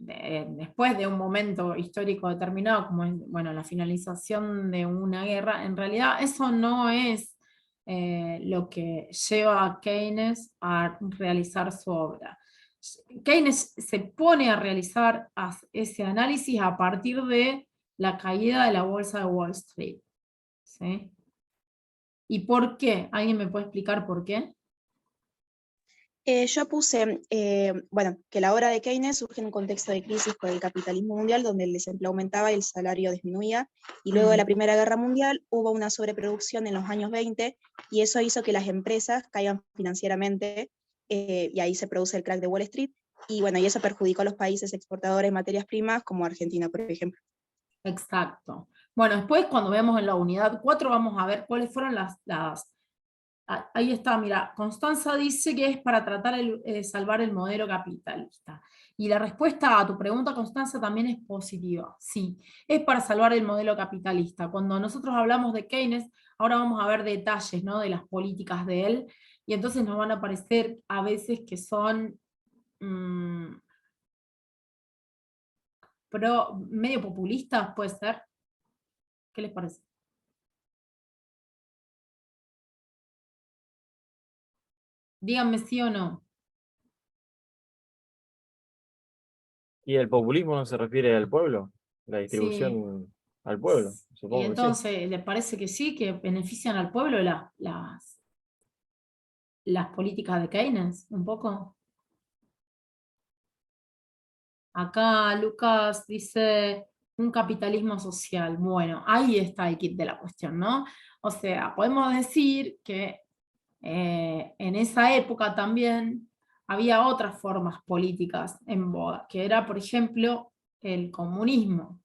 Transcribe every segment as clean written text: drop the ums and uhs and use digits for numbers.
después de un momento histórico determinado, como es, bueno, la finalización de una guerra, en realidad eso no es lo que lleva a Keynes a realizar su obra. Keynes se pone a realizar ese análisis a partir de la caída de la bolsa de Wall Street. ¿Sí? ¿Y por qué? ¿Alguien me puede explicar por qué? Yo puse, bueno, que la obra de Keynes surge en un contexto de crisis con el capitalismo mundial, donde el desempleo aumentaba y el salario disminuía, y luego de la Primera Guerra Mundial hubo una sobreproducción en los años 20, y eso hizo que las empresas caigan financieramente, y ahí se produce el crack de Wall Street, y bueno, y eso perjudicó a los países exportadores de materias primas, como Argentina, por ejemplo. Exacto. Bueno, después cuando veamos en la unidad 4 vamos a ver cuáles fueron ahí está, mira, Constanza dice que es para tratar de salvar el modelo capitalista. Y la respuesta a tu pregunta, Constanza, también es positiva. Sí, es para salvar el modelo capitalista. Cuando nosotros hablamos de Keynes, ahora vamos a ver detalles, ¿no?, de las políticas de él, y entonces nos van a parecer a veces que son medio populistas, puede ser. ¿Qué les parece? Díganme sí o no. ¿Y el populismo no se refiere al pueblo? La Sí. distribución al pueblo, Y supongo que sí. entonces, ¿le parece que sí, que benefician al pueblo las políticas de Keynes? Un poco. Acá Lucas dice un capitalismo social. Bueno, ahí está el kit de la cuestión, ¿no? O sea, podemos decir que en esa época también había otras formas políticas en boga, que era, por ejemplo, el comunismo.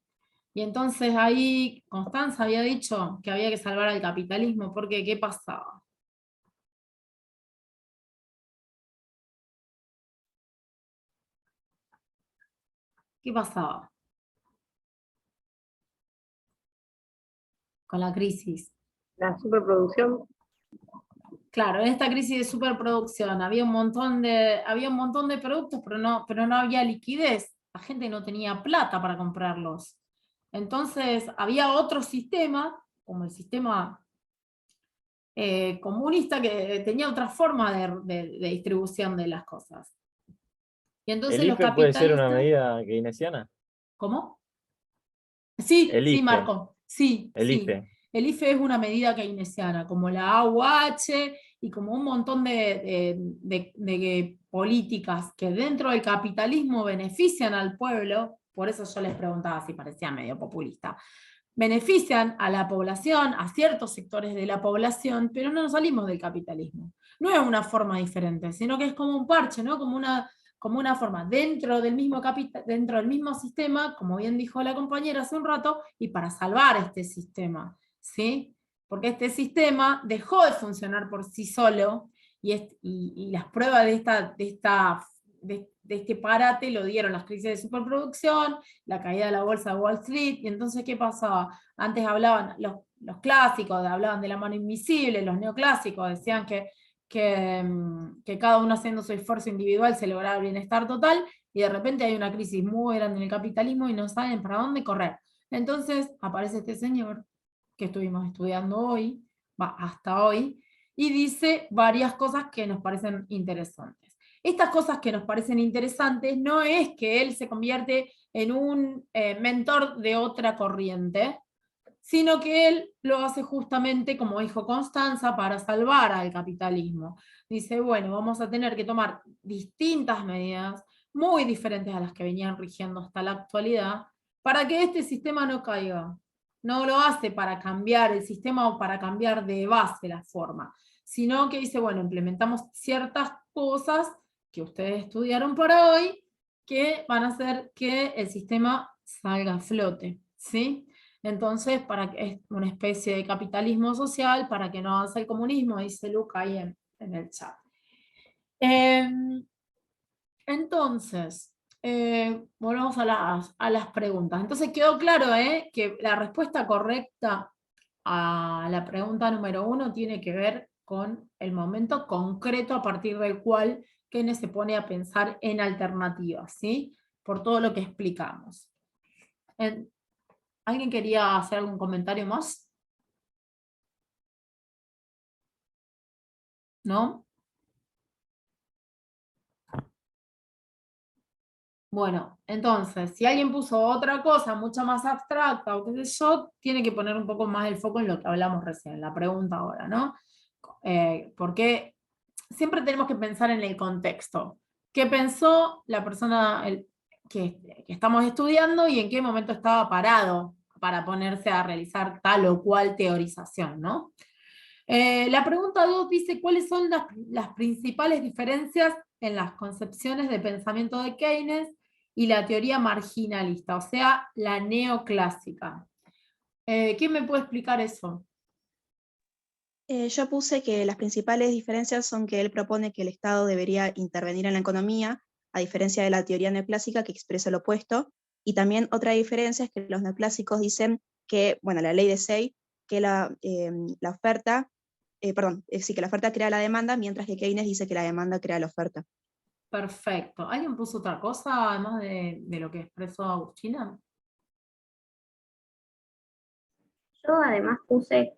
Y entonces ahí Constanza había dicho que había que salvar al capitalismo, porque ¿qué pasaba? ¿Qué pasaba con la crisis? La superproducción. Claro, en esta crisis de superproducción había un montón de productos, pero no había liquidez. La gente no tenía plata para comprarlos. Entonces había otro sistema, como el sistema comunista, que tenía otra forma de distribución de las cosas. Y entonces ¿El los IFE puede ser una capitalistas... medida keynesiana? ¿Cómo? Sí, El sí, IFE, Marco, sí, el sí. IFE. El IFE es una medida keynesiana, como la AUH y como un montón de políticas que dentro del capitalismo benefician al pueblo. Por eso yo les preguntaba si parecía medio populista. Benefician a la población, a ciertos sectores de la población, pero no nos salimos del capitalismo. No es una forma diferente, sino que es como un parche, ¿no? Como una forma dentro del mismo dentro del mismo sistema, como bien dijo la compañera hace un rato, y para salvar este sistema, ¿sí? Porque este sistema dejó de funcionar por sí solo, y las pruebas de este parate lo dieron las crisis de superproducción, la caída de la bolsa de Wall Street. Y entonces, ¿qué pasaba? Antes hablaban los clásicos, hablaban de la mano invisible, los neoclásicos decían que cada uno haciendo su esfuerzo individual se lograba el bienestar total, y de repente hay una crisis muy grande en el capitalismo y no saben para dónde correr. Entonces aparece este señor que estuvimos estudiando hoy, hasta hoy, y dice varias cosas que nos parecen interesantes. Estas cosas que nos parecen interesantes no es que él se convierte en un mentor de otra corriente, sino que él lo hace justamente, como dijo Constanza, para salvar al capitalismo. Dice, bueno, vamos a tener que tomar distintas medidas, muy diferentes a las que venían rigiendo hasta la actualidad, para que este sistema no caiga. No lo hace para cambiar el sistema o para cambiar de base la forma, sino que dice, bueno, implementamos ciertas cosas que ustedes estudiaron para hoy, que van a hacer que el sistema salga a flote, ¿sí? Entonces, es una especie de capitalismo social para que no avance el comunismo, dice Luca ahí en el chat. Entonces, volvemos a las preguntas. Entonces quedó claro que la respuesta correcta a la pregunta número 1 tiene que ver con el momento concreto a partir del cual Keynes se pone a pensar en alternativas, ¿sí? por todo lo que explicamos. ¿Alguien quería hacer algún comentario más? ¿No? Bueno, entonces, si alguien puso otra cosa mucho más abstracta o qué sé yo, tiene que poner un poco más el foco en lo que hablamos recién, la pregunta ahora, ¿no? Porque siempre tenemos que pensar en el contexto. ¿Qué pensó la persona que estamos estudiando y en qué momento estaba parado para ponerse a realizar tal o cual teorización, ¿no? La pregunta 2 dice, ¿cuáles son las principales diferencias en las concepciones de pensamiento de Keynes y la teoría marginalista, o sea, la neoclásica? ¿Quién me puede explicar eso? Yo puse que las principales diferencias son que él propone que el Estado debería intervenir en la economía, a diferencia de la teoría neoclásica que expresa lo opuesto, y también otra diferencia es que los neoclásicos dicen que, bueno, la ley de Say, que la oferta, sí, que la oferta crea la demanda, mientras que Keynes dice que la demanda crea la oferta. Perfecto. ¿Alguien puso otra cosa además de lo que expresó Agustina? Yo además puse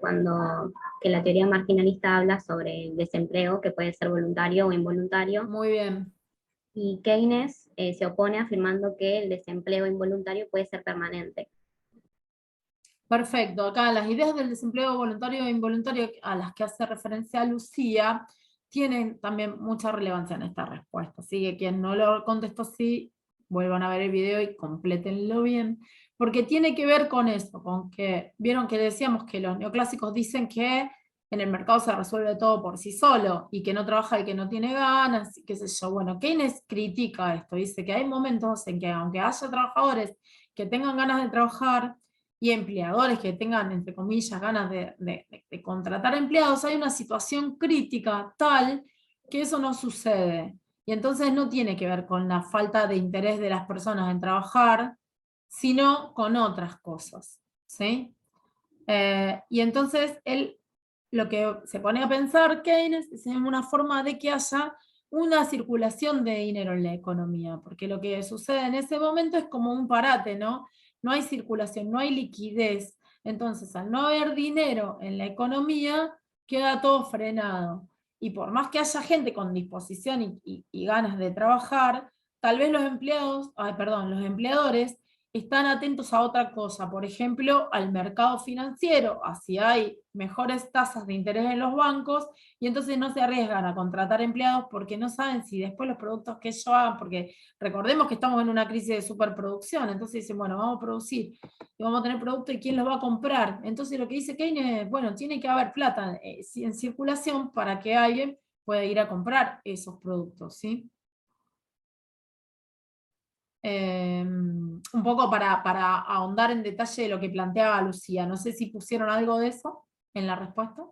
que la teoría marginalista habla sobre el desempleo, que puede ser voluntario o involuntario, Muy bien. y Keynes se opone afirmando que el desempleo involuntario puede ser permanente. Perfecto. Acá las ideas del desempleo voluntario e involuntario a las que hace referencia Lucía tienen también mucha relevancia en esta respuesta. Así que quien no lo contestó así, vuelvan a ver el video y complétenlo bien, porque tiene que ver con eso, con que, vieron que decíamos que los neoclásicos dicen que en el mercado se resuelve todo por sí solo, y que no trabaja el que no tiene ganas, y qué sé yo. Bueno, Keynes critica esto, dice que hay momentos en que aunque haya trabajadores que tengan ganas de trabajar, y empleadores que tengan, entre comillas, ganas de contratar empleados, hay una situación crítica tal que eso no sucede. Y entonces no tiene que ver con la falta de interés de las personas en trabajar, sino con otras cosas, ¿sí? Y entonces él lo que se pone a pensar Keynes es en una forma de que haya una circulación de dinero en la economía, porque lo que sucede en ese momento es como un parate, ¿no? No hay circulación, no hay liquidez. Entonces, al no haber dinero en la economía, queda todo frenado. Y por más que haya gente con disposición y ganas de trabajar, tal vez los los empleadores están atentos a otra cosa, por ejemplo, al mercado financiero, así hay mejores tasas de interés en los bancos, y entonces no se arriesgan a contratar empleados porque no saben si después los productos que ellos hagan, porque recordemos que estamos en una crisis de superproducción, entonces dicen, bueno, vamos a producir y vamos a tener producto y quién los va a comprar. Entonces lo que dice Keynes es, bueno, tiene que haber plata en circulación para que alguien pueda ir a comprar esos productos, ¿sí? Un poco para ahondar en detalle de lo que planteaba Lucía. No sé si pusieron algo de eso en la respuesta.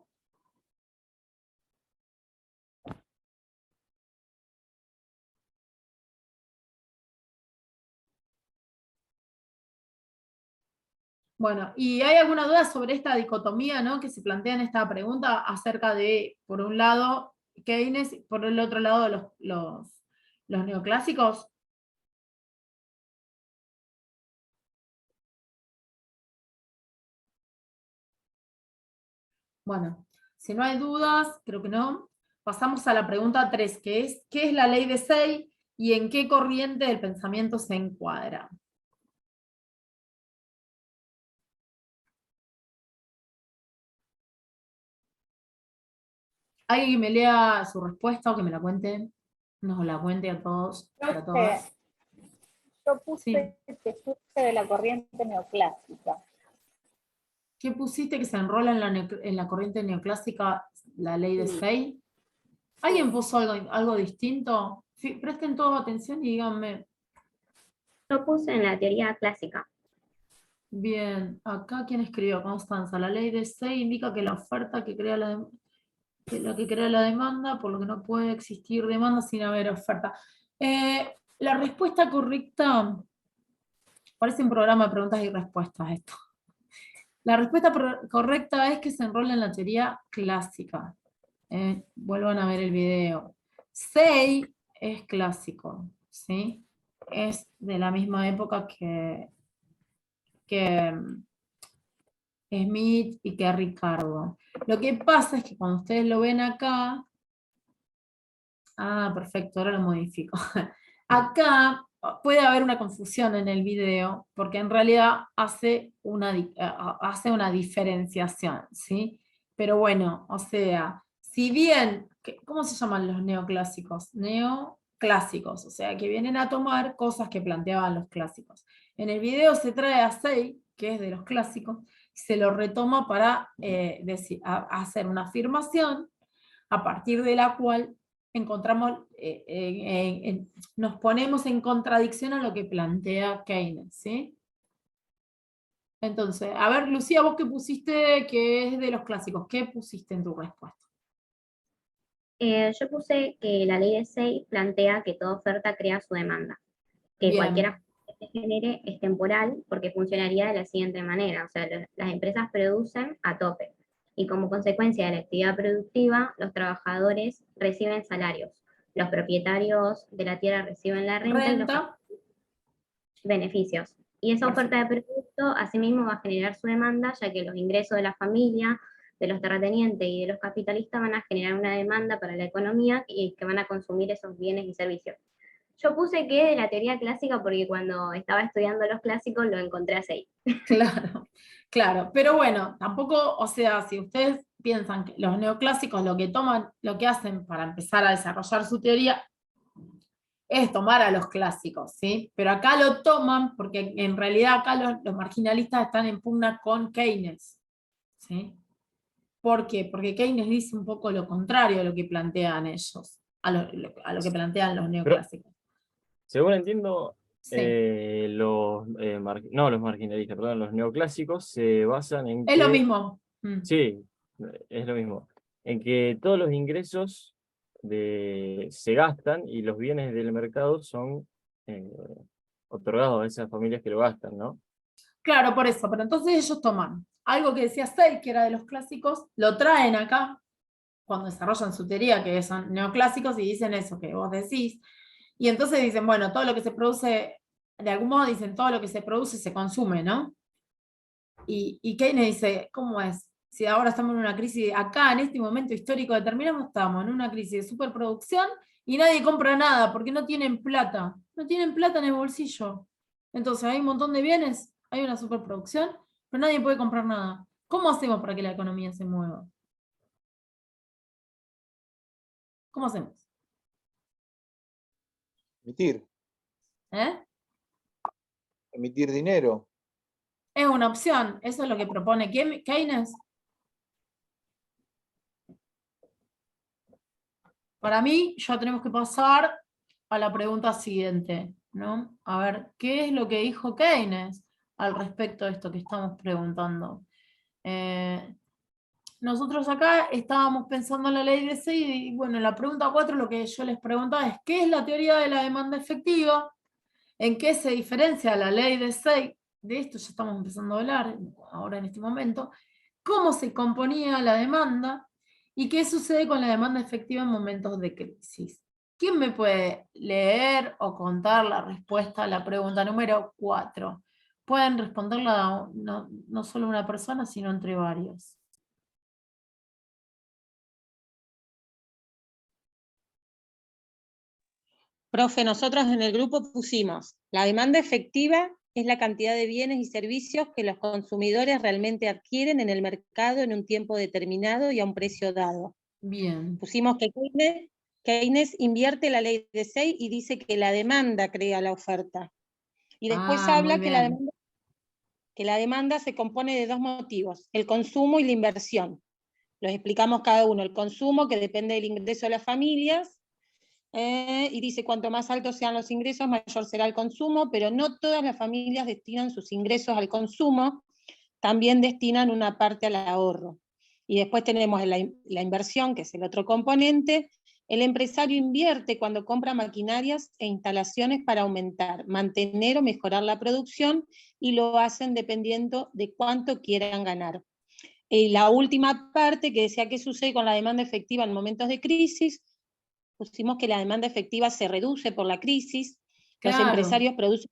Bueno, ¿y hay alguna duda sobre esta dicotomía, ¿no?, que se plantea en esta pregunta acerca de, por un lado, Keynes, y por el otro lado, los neoclásicos? Bueno, si no hay dudas, creo que no, pasamos a la pregunta 3, que es, ¿qué es la ley de Say y en qué corriente del pensamiento se encuadra? ¿Alguien que me lea su respuesta o que me la cuente? Nos la cuente a todos, para todas. Yo puse Sí. que surge de la corriente neoclásica. ¿Qué pusiste que se enrola en la corriente neoclásica, la ley de Sí. Say? ¿Alguien puso algo distinto? Sí, presten toda atención y díganme. Yo puse en la teoría clásica. Bien, acá ¿quién escribió? Constanza. La ley de Say indica que la oferta que crea la que crea la demanda, por lo que no puede existir demanda sin haber oferta. La respuesta correcta, parece un programa de preguntas y respuestas esto. La respuesta correcta es que se enrola en la teoría clásica. Vuelvan a ver el video. Say es clásico, ¿sí? es de la misma época que Smith y que Ricardo. Lo que pasa es que cuando ustedes lo ven acá, perfecto, ahora lo modifico. Acá puede haber una confusión en el video, porque en realidad hace una diferenciación, ¿sí? Pero bueno, o sea, si bien, ¿cómo se llaman los neoclásicos? Neoclásicos, o sea, que vienen a tomar cosas que planteaban los clásicos. En el video se trae a Say, que es de los clásicos, y se lo retoma para hacer una afirmación a partir de la cual encontramos, nos ponemos en contradicción a lo que plantea Keynes, ¿sí? Entonces, a ver, Lucía, vos que pusiste que es de los clásicos, ¿qué pusiste en tu respuesta? Yo puse que la ley de Say plantea que toda oferta crea su demanda, que Bien. cualquier ajuste que se genere es temporal, porque funcionaría de la siguiente manera, o sea, las empresas producen a tope, y como consecuencia de la actividad productiva, los trabajadores reciben salarios, los propietarios de la tierra reciben la renta y los Renta, beneficios. Y esa oferta de producto asimismo va a generar su demanda, ya que los ingresos de la familia, de los terratenientes y de los capitalistas van a generar una demanda para la economía y que van a consumir esos bienes y servicios. Yo puse que de la teoría clásica porque cuando estaba estudiando los clásicos lo encontré así. claro, claro. Pero bueno, tampoco, o sea, si ustedes piensan que los neoclásicos lo que toman, lo que hacen para empezar a desarrollar su teoría, es tomar a los clásicos, ¿sí? Pero acá lo toman porque en realidad acá los marginalistas están en pugna con Keynes, ¿sí? ¿Por qué? Porque Keynes dice un poco lo contrario a lo que plantean ellos, a lo que plantean los Pero, neoclásicos. según entiendo, Sí, los marginalistas, perdón, los neoclásicos se basan en es lo que, mismo. sí, es lo mismo, en que todos los ingresos se gastan y los bienes del mercado son eh, otorgados a esas familias que lo gastan, ¿no? Claro, por eso, pero entonces ellos toman algo que decía Say, que era de los clásicos, lo traen acá, cuando desarrollan su teoría, que son neoclásicos, y dicen eso que vos decís, y entonces dicen, bueno, todo lo que se produce, de algún modo dicen, todo lo que se produce se consume, ¿no? Y Keynes dice, ¿cómo es? Si ahora estamos en una crisis, acá en este momento histórico determinado, estamos en una crisis de superproducción y nadie compra nada porque no tienen plata en el bolsillo. Entonces hay un montón de bienes, hay una superproducción, pero nadie puede comprar nada. ¿Cómo hacemos para que la economía se mueva? ¿Cómo hacemos? Emitir, ¿Eh? emitir dinero. Es una opción, eso es lo que propone Keynes. Para mí, ya tenemos que pasar a la pregunta siguiente, ¿no? A ver, ¿qué es lo que dijo Keynes al respecto de esto que estamos preguntando? Nosotros acá estábamos pensando en la ley de Say y bueno, en la pregunta 4 lo que yo les preguntaba es ¿qué es la teoría de la demanda efectiva? ¿En qué se diferencia la ley de Say? De esto ya estamos empezando a hablar ahora en este momento. ¿Cómo se componía la demanda? ¿Y qué sucede con la demanda efectiva en momentos de crisis? ¿Quién me puede leer o contar la respuesta a la pregunta número 4? Pueden responderla no solo una persona, sino entre varios. Profe, nosotros en el grupo pusimos, la demanda efectiva es la cantidad de bienes y servicios que los consumidores realmente adquieren en el mercado en un tiempo determinado y a un precio dado. Bien. Pusimos que Keynes invierte la ley de Say y dice que la demanda crea la oferta. Y después habla Muy que bien. la demanda se compone de dos motivos, el consumo y la inversión. Los explicamos cada uno, el consumo que depende del ingreso de las familias, y dice cuanto más altos sean los ingresos, mayor será el consumo, pero no todas las familias destinan sus ingresos al consumo, también destinan una parte al ahorro. Y después tenemos la inversión, que es el otro componente. El empresario invierte cuando compra maquinarias e instalaciones para aumentar, mantener o mejorar la producción, y lo hacen dependiendo de cuánto quieran ganar. Y la última parte, que decía qué sucede con la demanda efectiva en momentos de crisis, pusimos que la demanda efectiva se reduce por la crisis, Los Claro. empresarios producen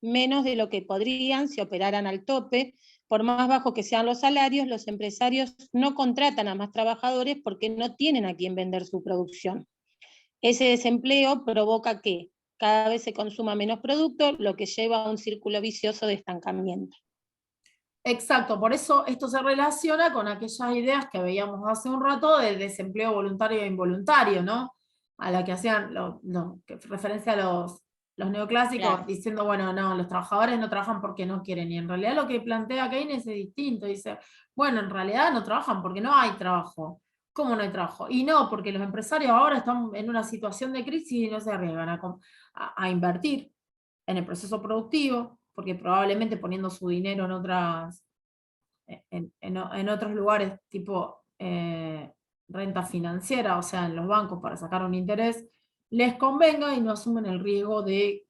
menos de lo que podrían si operaran al tope. Por más bajos que sean los salarios, los empresarios no contratan a más trabajadores porque no tienen a quién vender su producción. Ese desempleo provoca que cada vez se consuma menos producto, lo que lleva a un círculo vicioso de estancamiento. Exacto, por eso esto se relaciona con aquellas ideas que veíamos hace un rato del desempleo voluntario e involuntario, ¿no? A la que hacían que referencia a los neoclásicos, Claro. diciendo, bueno, no, los trabajadores no trabajan porque no quieren, y en realidad lo que plantea Keynes es distinto, dice, bueno, en realidad no trabajan porque no hay trabajo. ¿Cómo no hay trabajo? Y no, porque los empresarios ahora están en una situación de crisis y no se arriesgan a invertir en el proceso productivo, porque probablemente poniendo su dinero en otros lugares, tipo renta financiera, o sea, en los bancos para sacar un interés, les convenga y no asumen el riesgo de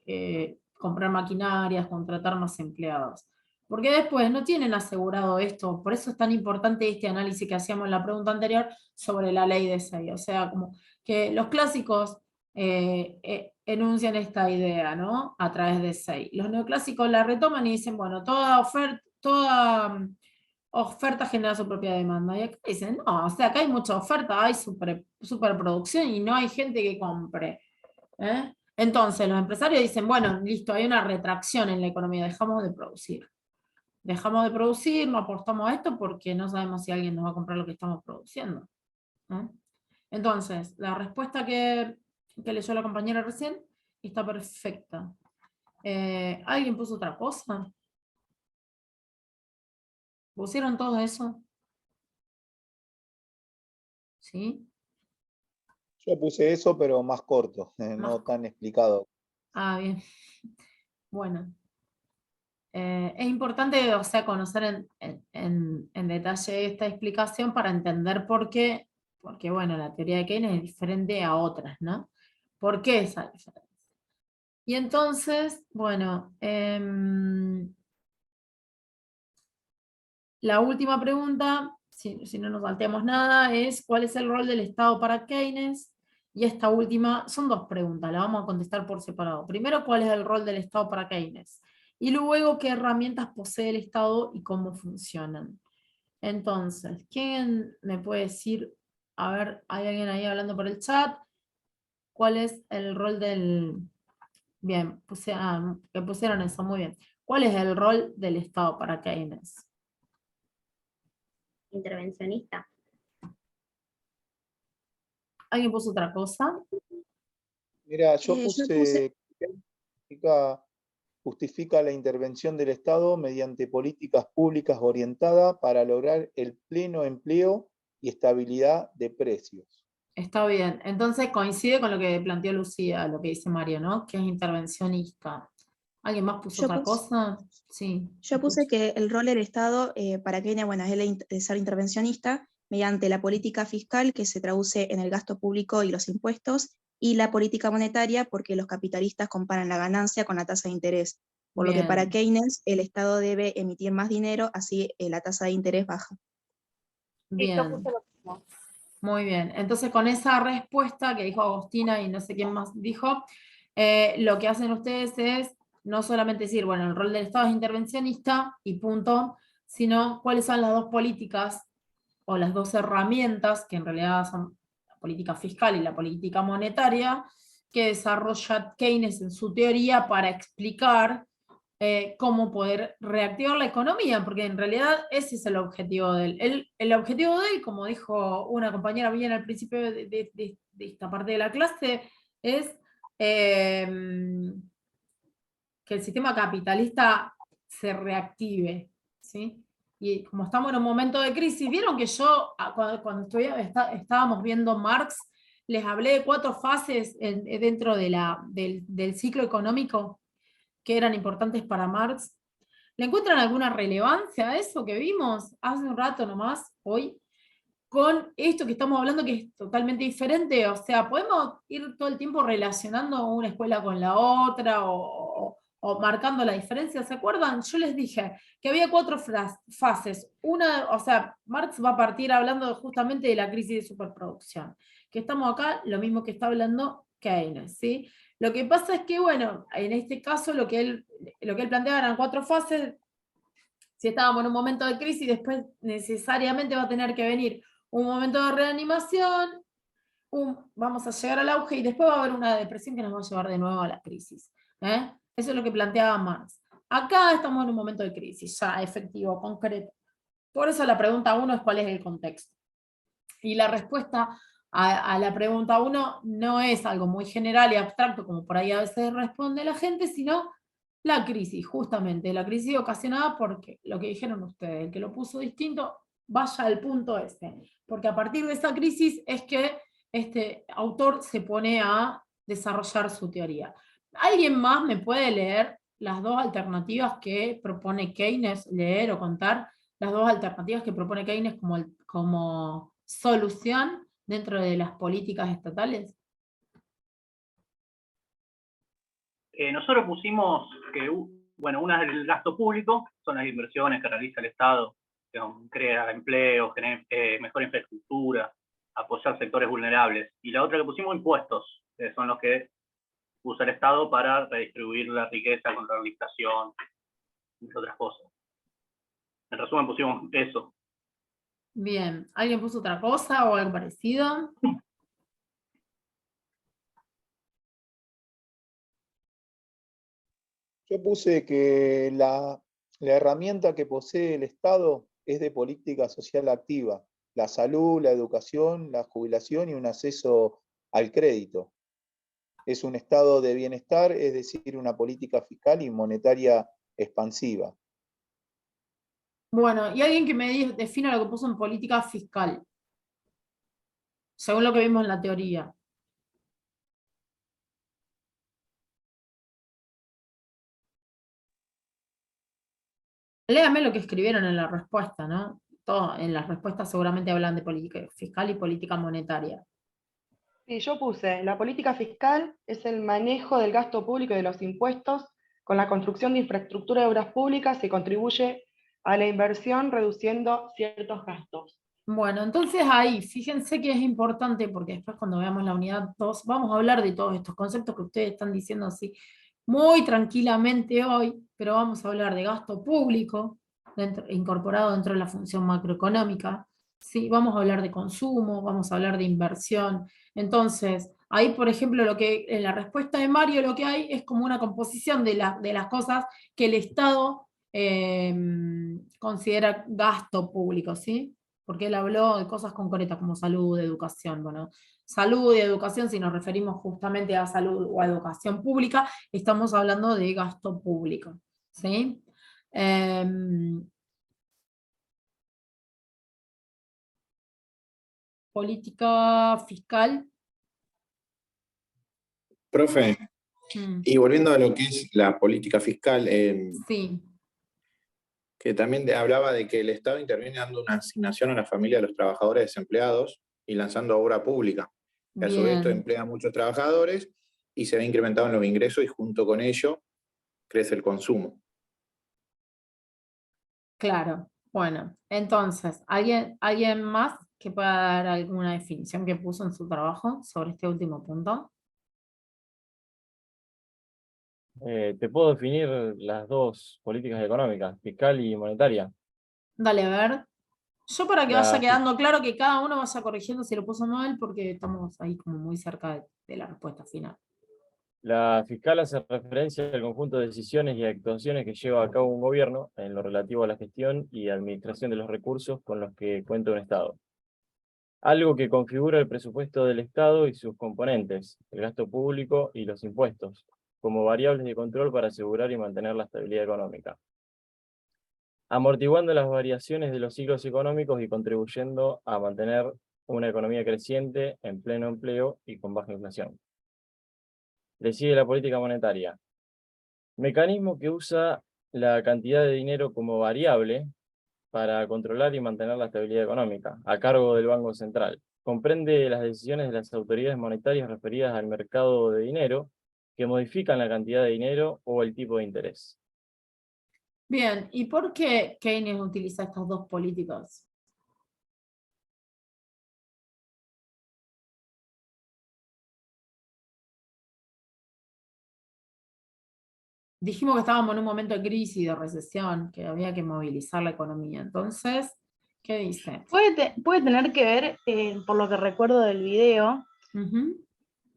comprar maquinarias, contratar más empleados. Porque después no tienen asegurado esto, por eso es tan importante este análisis que hacíamos en la pregunta anterior sobre la ley de SEI, o sea, como que los clásicos enuncian esta idea, ¿no? A través de SEI. Los neoclásicos la retoman y dicen, bueno, toda oferta genera su propia demanda. Y acá dicen, no, o sea, acá hay mucha oferta, hay superproducción y no hay gente que compre. ¿eh? Entonces, los empresarios dicen, bueno, listo, hay una retracción en la economía, dejamos de producir. Dejamos de producir, no apostamos a esto porque no sabemos si alguien nos va a comprar lo que estamos produciendo. Entonces, la respuesta que leyó la compañera recién está perfecta. ¿Alguien puso otra cosa? ¿Pusieron todo eso? ¿Sí? Yo puse eso, pero más corto, no tan explicado. Ah, bien. Bueno. Es importante, o sea, conocer en detalle esta explicación para entender por qué, porque bueno, la teoría de Keynes es diferente a otras, ¿no? ¿Por qué esa diferencia? Y entonces, bueno, la última pregunta, si no nos salteamos nada, es ¿cuál es el rol del Estado para Keynes? Y esta última, son dos preguntas, la vamos a contestar por separado. Primero, ¿cuál es el rol del Estado para Keynes? Y luego, ¿qué herramientas posee el Estado y cómo funcionan? Entonces, ¿quién me puede decir? A ver, ¿hay alguien ahí hablando por el chat? ¿Cuál es el rol del... Bien, que pusieron eso, muy bien. ¿Cuál es el rol del Estado para Keynes? Intervencionista. ¿Alguien puso otra cosa? Mira, yo yo puse justifica la intervención del Estado mediante políticas públicas orientadas para lograr el pleno empleo y estabilidad de precios. Está bien. Entonces coincide con lo que planteó Lucía, lo que dice Mario, ¿no? Que es intervencionista. ¿Alguien más puso otra cosa? Sí. Yo puse que el rol del Estado para Keynes, bueno, es el de ser intervencionista mediante la política fiscal que se traduce en el gasto público y los impuestos, y la política monetaria porque los capitalistas comparan la ganancia con la tasa de interés. Por lo que para Bien. Keynes el Estado debe emitir más dinero, así la tasa de interés baja. Sí, yo Bien. puse lo mismo. Muy bien. Entonces, con esa respuesta que dijo Agostina y no sé quién más dijo, lo que hacen ustedes es no solamente decir, bueno, el rol del Estado es intervencionista y punto, sino cuáles son las dos políticas o las dos herramientas, que en realidad son la política fiscal y la política monetaria, que desarrolla Keynes en su teoría para explicar cómo poder reactivar la economía, porque en realidad ese es el objetivo de él. El objetivo de él, como dijo una compañera bien al principio de esta parte de la clase, es que el sistema capitalista se reactive, ¿sí? Y como estamos en un momento de crisis, vieron que yo, cuando estábamos viendo Marx, les hablé de 4 fases dentro del ciclo económico que eran importantes para Marx. ¿Le encuentran alguna relevancia a eso que vimos hace un rato nomás, hoy? Con esto que estamos hablando que es totalmente diferente, o sea, podemos ir todo el tiempo relacionando una escuela con la otra o marcando la diferencia, ¿se acuerdan? Yo les dije que había 4 fases. Una, o sea, Marx va a partir hablando justamente de la crisis de superproducción, que estamos acá, lo mismo que está hablando Keynes, ¿sí? Lo que pasa es que, bueno, en este caso lo que él planteaba eran 4 fases. Si estábamos en un momento de crisis, después necesariamente va a tener que venir un momento de reanimación, vamos a llegar al auge y después va a haber una depresión que nos va a llevar de nuevo a la crisis. Eso es lo que planteaba Marx. Acá estamos en un momento de crisis, ya efectivo, concreto. Por eso la pregunta 1 es cuál es el contexto. Y la respuesta a la pregunta 1 no es algo muy general y abstracto, como por ahí a veces responde la gente, sino la crisis, justamente, la crisis ocasionada porque lo que dijeron ustedes, el que lo puso distinto, vaya al punto ese. Porque a partir de esa crisis es que este autor se pone a desarrollar su teoría. ¿Alguien más me puede leer las 2 alternativas que propone Keynes, leer o contar las 2 alternativas que propone Keynes como solución dentro de las políticas estatales? Nosotros pusimos que, bueno, una es el gasto público, son las inversiones que realiza el Estado, que crea empleo, genera mejor infraestructura, apoyar sectores vulnerables. Y la otra que pusimos, impuestos, que son los que usa el Estado para redistribuir la riqueza, contra la inflación, entre otras cosas. En resumen, pusimos eso. Bien, ¿alguien puso otra cosa o algo parecido? Yo puse que la herramienta que posee el Estado es de política social activa, la salud, la educación, la jubilación y un acceso al crédito. Es un estado de bienestar, es decir, una política fiscal y monetaria expansiva. Bueno, y alguien que me defina lo que puso en política fiscal, según lo que vimos en la teoría. Léame lo que escribieron en la respuesta, ¿no? En las respuestas seguramente hablan de política fiscal y política monetaria. Sí, yo puse, la política fiscal es el manejo del gasto público y de los impuestos con la construcción de infraestructura de obras públicas y contribuye a la inversión reduciendo ciertos gastos. Bueno, entonces ahí, fíjense que es importante porque después cuando veamos la unidad 2 vamos a hablar de todos estos conceptos que ustedes están diciendo así muy tranquilamente hoy, pero vamos a hablar de gasto público incorporado dentro de la función macroeconómica, ¿sí? Vamos a hablar de consumo, vamos a hablar de inversión. Entonces, ahí por ejemplo lo que en la respuesta de Mario lo que hay es como una composición de las cosas que el Estado considera gasto público, ¿sí? Porque él habló de cosas concretas como salud, educación. Bueno, salud y educación, si nos referimos justamente a salud o a educación pública, estamos hablando de gasto público, ¿sí? Política fiscal. Profe, y volviendo a lo que es la política fiscal, Sí. que también hablaba de que el Estado interviene dando una asignación a la familia de los trabajadores desempleados y lanzando obra pública. Que a su vez esto Bien, emplea a muchos trabajadores y se ve incrementado en los ingresos y junto con ello crece el consumo. claro. Bueno, entonces, ¿alguien más que pueda dar alguna definición que puso en su trabajo sobre este último punto? Te puedo definir las 2 políticas económicas, fiscal y monetaria. Dale, a ver. Yo para que vaya La, fi- quedando claro que cada uno vaya corrigiendo si lo puso mal, porque estamos ahí como muy cerca de la respuesta final. la fiscal hace referencia al conjunto de decisiones y actuaciones que lleva a cabo un gobierno en lo relativo a la gestión y administración de los recursos con los que cuenta un Estado. Algo que configura el presupuesto del Estado y sus componentes, el gasto público y los impuestos, como variables de control para asegurar y mantener la estabilidad económica, amortiguando las variaciones de los ciclos económicos y contribuyendo a mantener una economía creciente, en pleno empleo y con baja inflación. Le sigue la política monetaria, mecanismo que usa la cantidad de dinero como variable para controlar y mantener la estabilidad económica, a cargo del Banco Central. Comprende las decisiones de las autoridades monetarias referidas al mercado de dinero, que modifican la cantidad de dinero o el tipo de interés. Bien, ¿y por qué Keynes utiliza estas 2 políticas? dijimos que estábamos en un momento de crisis, de recesión, que había que movilizar la economía. Entonces, ¿qué dice? Puede tener que ver, por lo que recuerdo del video, Ujú.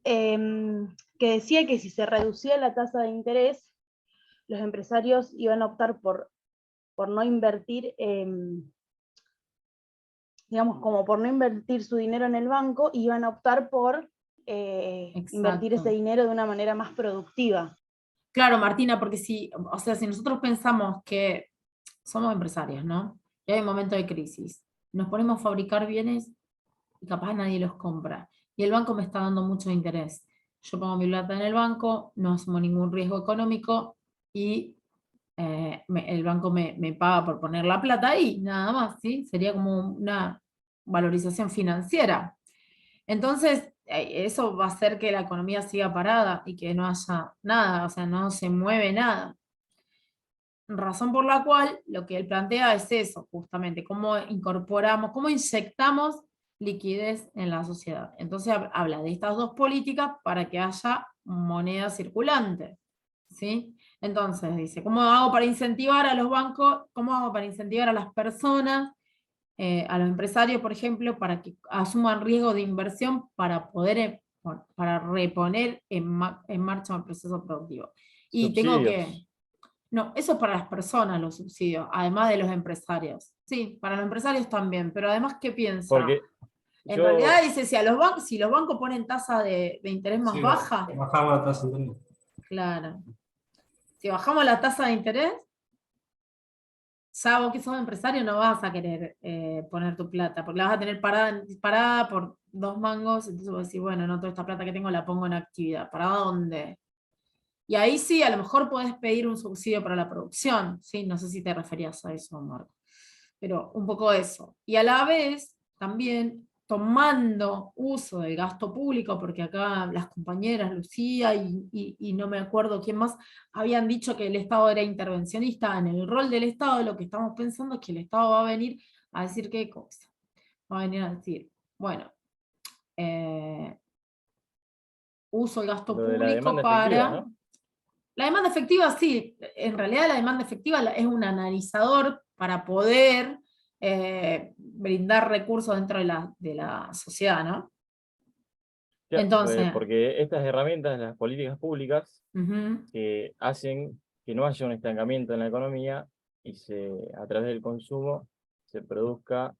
que decía que si se reducía la tasa de interés, los empresarios iban a optar por no invertir, digamos, como por no invertir su dinero en el banco, iban a optar por invertir ese Exacto. dinero de una manera más productiva. Claro, Martina, porque si nosotros pensamos que somos empresarios, ¿no? Y hay un momento de crisis, nos ponemos a fabricar bienes y capaz nadie los compra. Y el banco me está dando mucho interés. Yo pongo mi plata en el banco, no asumo ningún riesgo económico y el banco me paga por poner la plata ahí, nada más, ¿sí? Sería como una valorización financiera. Entonces, eso va a hacer que la economía siga parada y que no haya nada, o sea, no se mueve nada. Razón por la cual lo que él plantea es eso, justamente, cómo incorporamos, cómo inyectamos liquidez en la sociedad. Entonces habla de estas dos políticas para que haya moneda circulante, ¿sí? Entonces dice, ¿cómo hago para incentivar a los bancos? ¿Cómo hago para incentivar a las personas, a los empresarios, por ejemplo, para que asuman riesgo de inversión para poder, para reponer en marcha el proceso productivo? Y tengo que... Subsidios. No, eso es para las personas los subsidios, además de los empresarios. Sí, para los empresarios también, pero además, ¿qué piensa? Porque En yo, realidad dice, si los bancos ponen tasa de interés más baja, Bajamos la tasa de interés. claro. Si bajamos la tasa de interés, ya vos que sos empresario no vas a querer poner tu plata, porque la vas a tener parada por 2 mangos, entonces vos decís, bueno, no, toda esta plata que tengo la pongo en actividad. ¿Para dónde? Y ahí sí, a lo mejor podés pedir un subsidio para la producción, ¿sí? No sé si te referías a eso, Marco. Pero un poco eso. Y a la vez, también tomando uso del gasto público, porque acá las compañeras, Lucía y no me acuerdo quién más, habían dicho que el Estado era intervencionista. En el rol del Estado, lo que estamos pensando es que el Estado va a venir a decir qué cosa. Va a venir a decir, bueno, uso el gasto lo de la público demanda efectiva, para... ¿no? La demanda efectiva, sí, en realidad la demanda efectiva es un analizador para poder brindar recursos dentro de la sociedad, ¿no? Entonces, Porque estas herramientas, las políticas públicas, ujú, que hacen que no haya un estancamiento en la economía y a través del consumo se produzca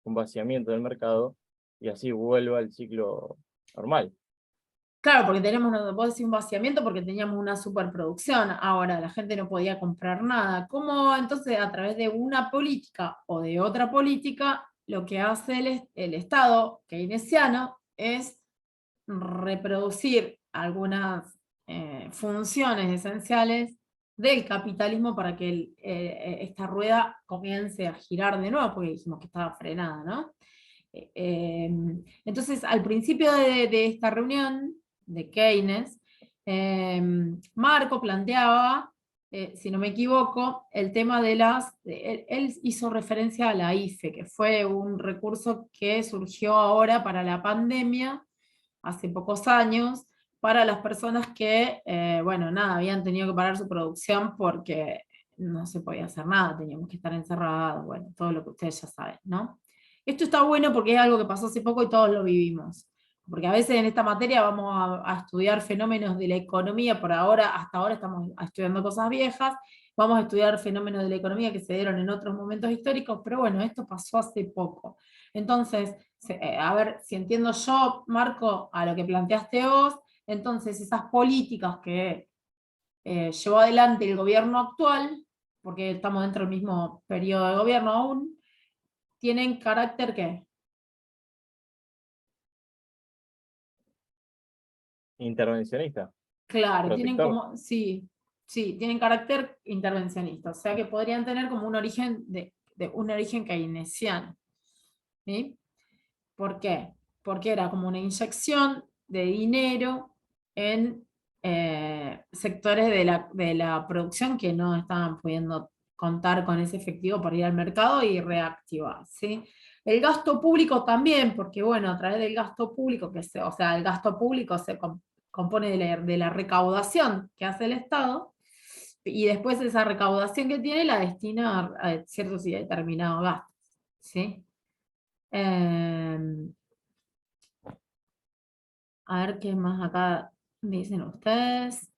un vaciamiento del mercado y así vuelva el ciclo normal. claro, porque vos decís un vaciamiento porque teníamos una superproducción, ahora la gente no podía comprar nada. ¿Cómo entonces a través de una política o de otra política, lo que hace el Estado keynesiano es reproducir algunas funciones esenciales del capitalismo para que esta rueda comience a girar de nuevo, porque dijimos que estaba frenada, ¿no? Entonces, al principio de esta reunión de Keynes, Marco planteaba, si no me equivoco, el tema de él hizo referencia a la IFE, que fue un recurso que surgió ahora para la pandemia, hace pocos años, para las personas que, bueno, nada, habían tenido que parar su producción porque no se podía hacer nada, teníamos que estar encerrados, bueno, todo lo que ustedes ya saben, ¿no? Esto está bueno porque es algo que pasó hace poco y todos lo vivimos. Porque a veces en esta materia vamos a estudiar fenómenos de la economía, por ahora, hasta ahora estamos estudiando cosas viejas, vamos a estudiar fenómenos de la economía que se dieron en otros momentos históricos, pero bueno, esto pasó hace poco. Entonces, a ver, si entiendo yo, Marco, a lo que planteaste vos, entonces esas políticas que llevó adelante el gobierno actual, porque estamos dentro del mismo periodo de gobierno aún, tienen carácter ¿qué? Intervencionista, Claro, tienen protector. como, sí, tienen carácter intervencionista, o sea que podrían tener como un origen de un origen keynesiano. ¿Sí? ¿Por qué? Porque era como una inyección de dinero en sectores de la producción que no estaban pudiendo contar con ese efectivo para ir al mercado y reactivar, ¿sí? El gasto público también, porque bueno, a través del gasto público, o sea, el gasto público se compone de la recaudación que hace el Estado, y después esa recaudación que tiene la destina a ciertos y determinados gastos, ¿sí? A ver qué más acá dicen ustedes.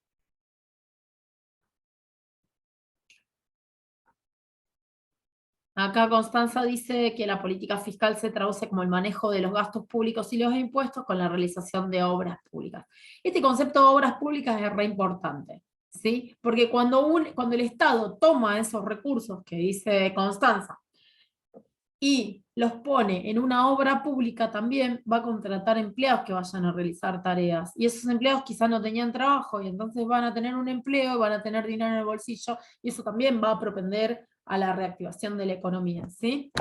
Acá Constanza dice que la política fiscal se traduce como el manejo de los gastos públicos y los impuestos con la realización de obras públicas. Este concepto de obras públicas es re importante, ¿sí? Porque cuando el Estado toma esos recursos que dice Constanza y los pone en una obra pública, también va a contratar empleados que vayan a realizar tareas. Y esos empleados quizás no tenían trabajo y entonces van a tener un empleo, van a tener dinero en el bolsillo y eso también va a propender a la reactivación de la economía, ¿sí?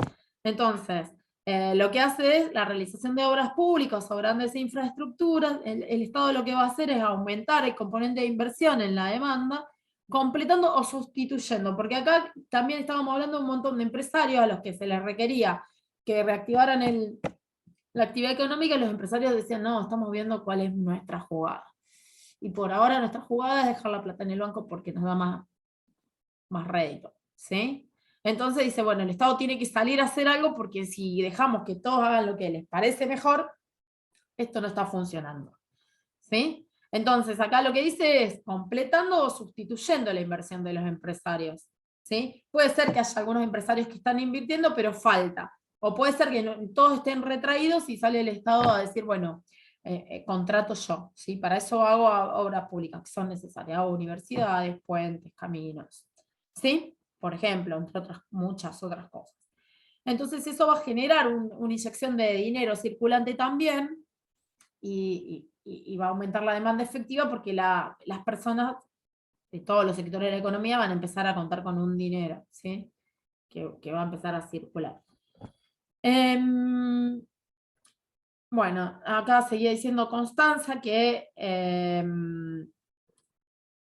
Entonces, lo que hace es la realización de obras públicas o grandes infraestructuras. El Estado lo que va a hacer es aumentar el componente de inversión en la demanda, completando o sustituyendo, porque acá también estábamos hablando de un montón de empresarios a los que se les requería que reactivaran la actividad económica, y los empresarios decían, no, estamos viendo cuál es nuestra jugada. Y por ahora nuestra jugada es dejar la plata en el banco porque nos da más rédito, ¿sí? Entonces dice, bueno, el Estado tiene que salir a hacer algo porque si dejamos que todos hagan lo que les parece mejor, esto no está funcionando, ¿sí? Entonces, acá lo que dice es completando o sustituyendo la inversión de los empresarios, ¿sí? Puede ser que haya algunos empresarios que están invirtiendo, pero falta. O puede ser que todos estén retraídos y sale el Estado a decir, bueno, contrato yo, ¿sí? Para eso hago obras públicas que son necesarias, hago universidades, puentes, caminos, ¿sí? Por ejemplo, entre muchas otras cosas. Entonces eso va a generar una inyección de dinero circulante también, y va a aumentar la demanda efectiva porque las personas de todos los sectores de la economía van a empezar a contar con un dinero, ¿sí? que va a empezar a circular. Bueno, acá seguía diciendo Constanza que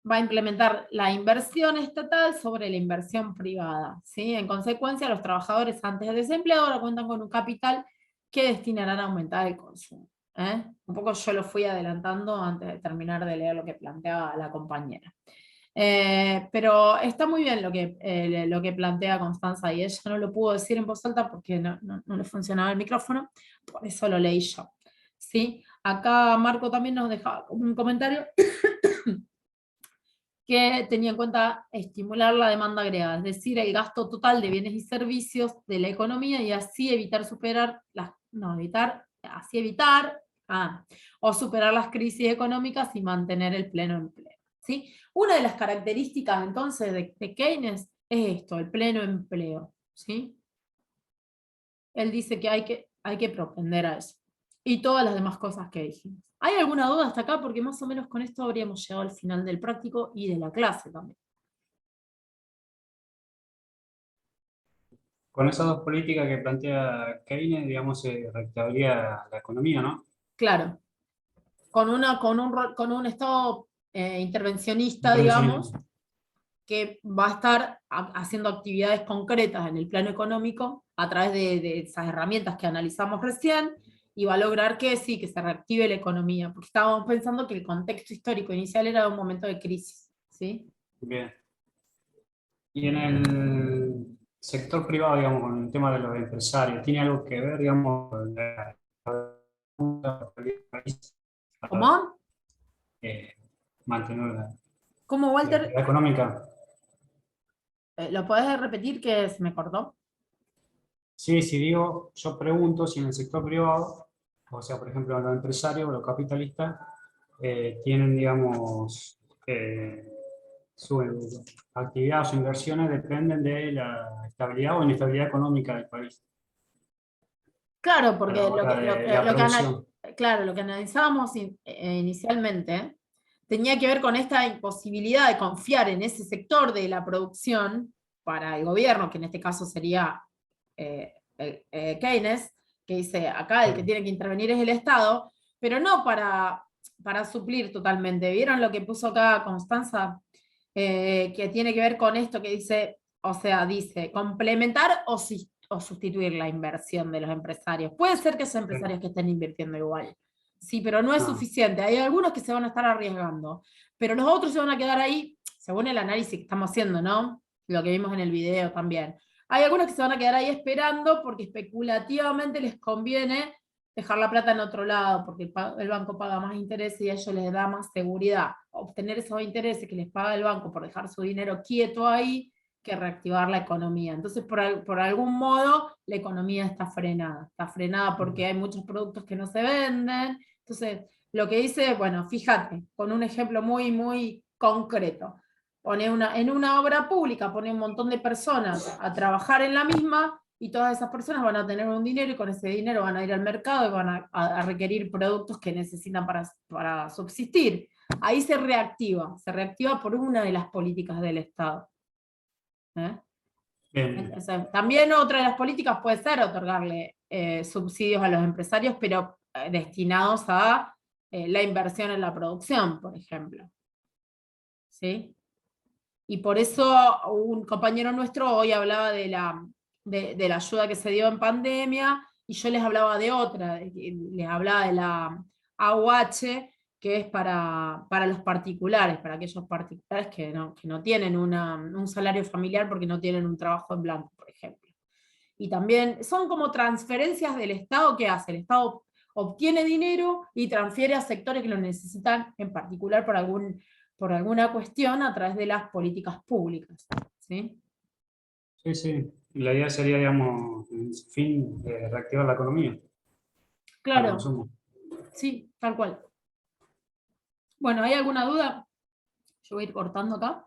va a implementar la inversión estatal sobre la inversión privada, ¿sí? En consecuencia, los trabajadores antes de desempleados ahora cuentan con un capital que destinarán a aumentar el consumo. Un poco yo lo fui adelantando antes de terminar de leer lo que planteaba la compañera. Pero está muy bien lo que plantea Constanza, y ella no lo pudo decir en voz alta porque no le funcionaba el micrófono, por eso lo leí yo, ¿sí? Acá Marco también nos deja un comentario que tenía en cuenta estimular la demanda agregada, es decir, el gasto total de bienes y servicios de la economía, y así evitar o superar las crisis económicas y mantener el pleno empleo, ¿sí? Una de las características entonces de Keynes es esto, el pleno empleo, ¿sí? Él dice que hay que propender a eso. Y todas las demás cosas que dijimos. ¿Hay alguna duda hasta acá? Porque más o menos con esto habríamos llegado al final del práctico y de la clase también. Con esas dos políticas que plantea Keynes, digamos, se reactivaría la economía, ¿no? Claro. Con un Estado intervencionista, digamos, que va a estar haciendo actividades concretas en el plano económico a través de esas herramientas que analizamos recién, y va a lograr que sí, que se reactive la economía, porque estábamos pensando que el contexto histórico inicial era un momento de crisis, ¿sí? Bien. Y en el sector privado, digamos, con el tema de los empresarios, ¿tiene algo que ver, digamos, con ¿Cómo? Mantener la ¿Cómo, Walter? actividad económica? ¿Lo podés repetir que se me cortó? Sí, digo, yo pregunto si en el sector privado, o sea, por ejemplo, los empresarios, los capitalistas, tienen, digamos, su actividad, sus inversiones dependen de la estabilidad o inestabilidad económica del país. Claro, porque Claro, lo que analizábamos inicialmente tenía que ver con esta imposibilidad de confiar en ese sector de la producción para el gobierno, que en este caso sería Keynes, que dice acá el que tiene que intervenir es el Estado, pero no para suplir totalmente. ¿Vieron lo que puso acá Constanza? Que tiene que ver con esto que dice, o sea, dice complementar o sustituir la inversión de los empresarios. Puede ser que esos empresarios que estén invirtiendo igual, sí, pero no es suficiente. Hay algunos que se van a estar arriesgando, pero los otros se van a quedar ahí según el análisis que estamos haciendo, ¿no? Lo que vimos en el video también. Hay algunos que se van a quedar ahí esperando porque especulativamente les conviene dejar la plata en otro lado, porque el banco paga más intereses y a ellos les da más seguridad. Obtener esos intereses que les paga el banco por dejar su dinero quieto ahí, que reactivar la economía. Entonces, por algún modo, la economía está frenada porque hay muchos productos que no se venden. Entonces, lo que dice, bueno, fíjate, con un ejemplo muy, muy concreto. En una obra pública, pone un montón de personas a trabajar en la misma, y todas esas personas van a tener un dinero, y con ese dinero van a ir al mercado y van a requerir productos que necesitan para subsistir. Ahí se reactiva por una de las políticas del Estado. Bien. O sea, también otra de las políticas puede ser otorgarle subsidios a los empresarios, pero destinados a la inversión en la producción, por ejemplo. ¿Sí? Y por eso un compañero nuestro hoy hablaba de la ayuda que se dio en pandemia, y yo les hablaba de otra, les hablaba de la AUH, que es para los particulares, para aquellos particulares que no tienen un salario familiar porque no tienen un trabajo en blanco, por ejemplo. Y también son como transferencias del Estado que hace. El Estado obtiene dinero y transfiere a sectores que lo necesitan, en particular por alguna cuestión, a través de las políticas públicas. ¿Sí? Sí, sí. Y la idea sería, digamos, en su fin, reactivar la economía. Para el Claro, consumo. sí, tal cual. Bueno, ¿hay alguna duda? Yo voy a ir cortando acá.